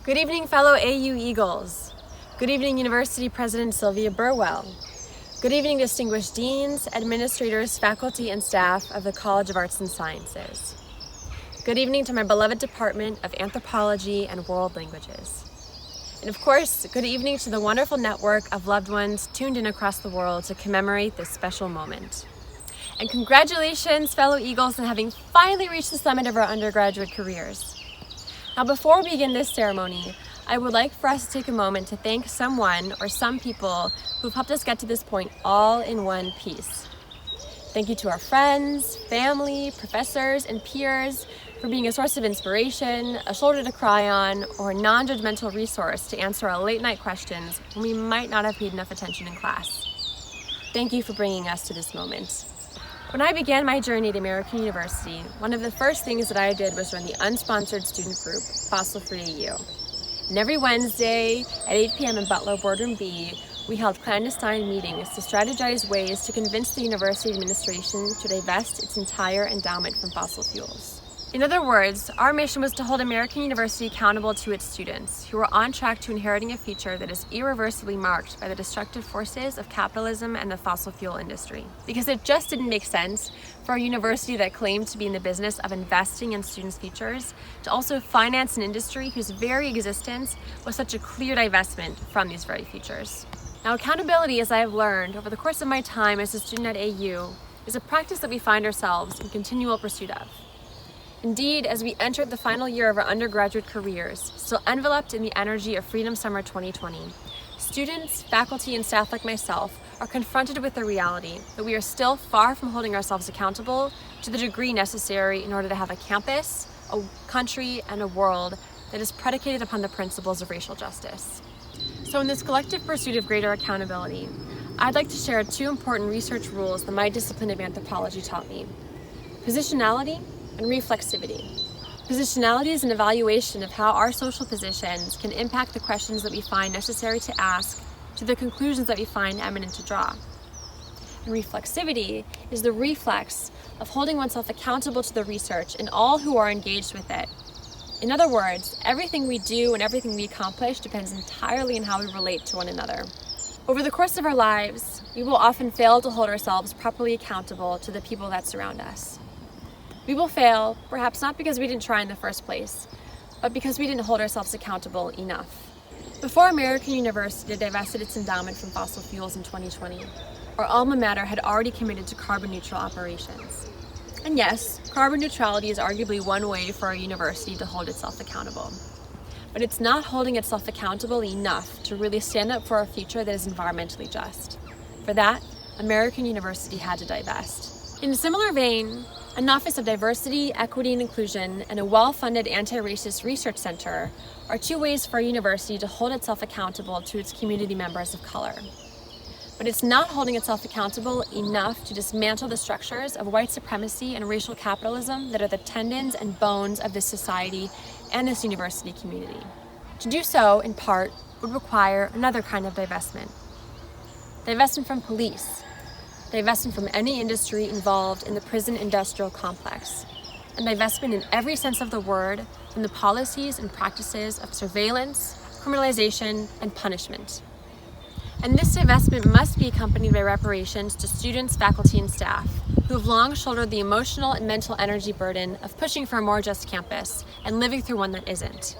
Good evening, fellow AU Eagles. Good evening, University President Sylvia Burwell. Good evening, distinguished deans, administrators, faculty, and staff of the College of Arts and Sciences. Good evening to my beloved Department of Anthropology and World Languages. And of course, good evening to the wonderful network of loved ones tuned in across the world to commemorate this special moment. And congratulations, fellow Eagles, on having finally reached the summit of our undergraduate careers. Now, before we begin this ceremony, I would like for us to take a moment to thank someone or some people who've helped us get to this point all in one piece. Thank you to our friends, family, professors, and peers for being a source of inspiration, a shoulder to cry on, or a non-judgmental resource to answer our late-night questions when we might not have paid enough attention in class. Thank you for bringing us to this moment. When I began my journey at American University, one of the first things that I did was join the unsponsored student group, Fossil Free AU. And every Wednesday at 8 p.m. in Butler Boardroom B, we held clandestine meetings to strategize ways to convince the university administration to divest its entire endowment from fossil fuels. In other words, our mission was to hold American University accountable to its students, who were on track to inheriting a future that is irreversibly marked by the destructive forces of capitalism and the fossil fuel industry. Because it just didn't make sense for a university that claimed to be in the business of investing in students' futures to also finance an industry whose very existence was such a clear divestment from these very futures. Now, accountability, as I have learned over the course of my time as a student at AU, is a practice that we find ourselves in continual pursuit of. Indeed, as we entered the final year of our undergraduate careers, still enveloped in the energy of Freedom Summer 2020, students, faculty, and staff like myself are confronted with the reality that we are still far from holding ourselves accountable to the degree necessary in order to have a campus, a country, and a world that is predicated upon the principles of racial justice. So in this collective pursuit of greater accountability, I'd like to share two important research rules that my discipline of anthropology taught me: positionality and reflexivity. Positionality is an evaluation of how our social positions can impact the questions that we find necessary to ask to the conclusions that we find eminent to draw. And reflexivity is the reflex of holding oneself accountable to the research and all who are engaged with it. In other words, everything we do and everything we accomplish depends entirely on how we relate to one another. Over the course of our lives, we will often fail to hold ourselves properly accountable to the people that surround us. We will fail, perhaps not because we didn't try in the first place, but because we didn't hold ourselves accountable enough. Before American University divested its endowment from fossil fuels in 2020, our alma mater had already committed to carbon neutral operations. And yes, carbon neutrality is arguably one way for our university to hold itself accountable. But it's not holding itself accountable enough to really stand up for a future that is environmentally just. For that, American University had to divest. In a similar vein, an Office of Diversity, Equity, and Inclusion, and a well-funded anti-racist research center are two ways for a university to hold itself accountable to its community members of color. But it's not holding itself accountable enough to dismantle the structures of white supremacy and racial capitalism that are the tendons and bones of this society and this university community. To do so, in part, would require another kind of divestment. Divestment from police, divestment from any industry involved in the prison industrial complex, and divestment in every sense of the word from the policies and practices of surveillance, criminalization, and punishment. And this divestment must be accompanied by reparations to students, faculty, and staff who have long shouldered the emotional and mental energy burden of pushing for a more just campus and living through one that isn't.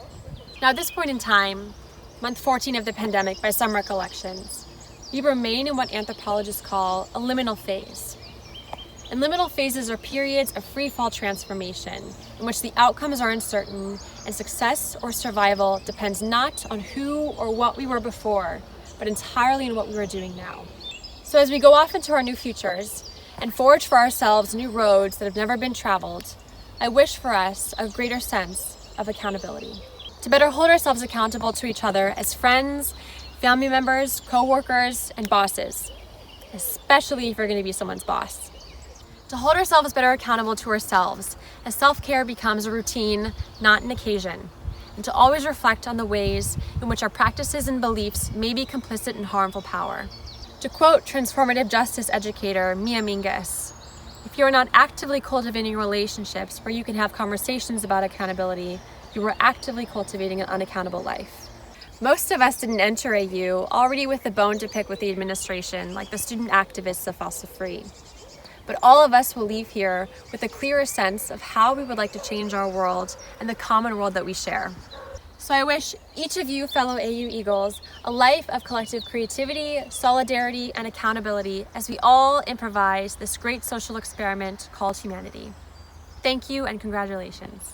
Now, at this point in time, month 14 of the pandemic by some recollections, we remain in what anthropologists call a liminal phase. And liminal phases are periods of free-fall transformation in which the outcomes are uncertain and success or survival depends not on who or what we were before, but entirely on what we are doing now. So as we go off into our new futures and forge for ourselves new roads that have never been traveled, I wish for us a greater sense of accountability. To better hold ourselves accountable to each other as friends, family members, co-workers, and bosses, especially if you're going to be someone's boss. To hold ourselves better accountable to ourselves as self-care becomes a routine, not an occasion, and to always reflect on the ways in which our practices and beliefs may be complicit in harmful power. To quote transformative justice educator Mia Mingus, if you are not actively cultivating relationships where you can have conversations about accountability, you were actively cultivating an unaccountable life. Most of us didn't enter AU already with a bone to pick with the administration, like the student activists of Fossil Free. But all of us will leave here with a clearer sense of how we would like to change our world and the common world that we share. So I wish each of you fellow AU Eagles a life of collective creativity, solidarity, and accountability as we all improvise this great social experiment called humanity. Thank you and congratulations.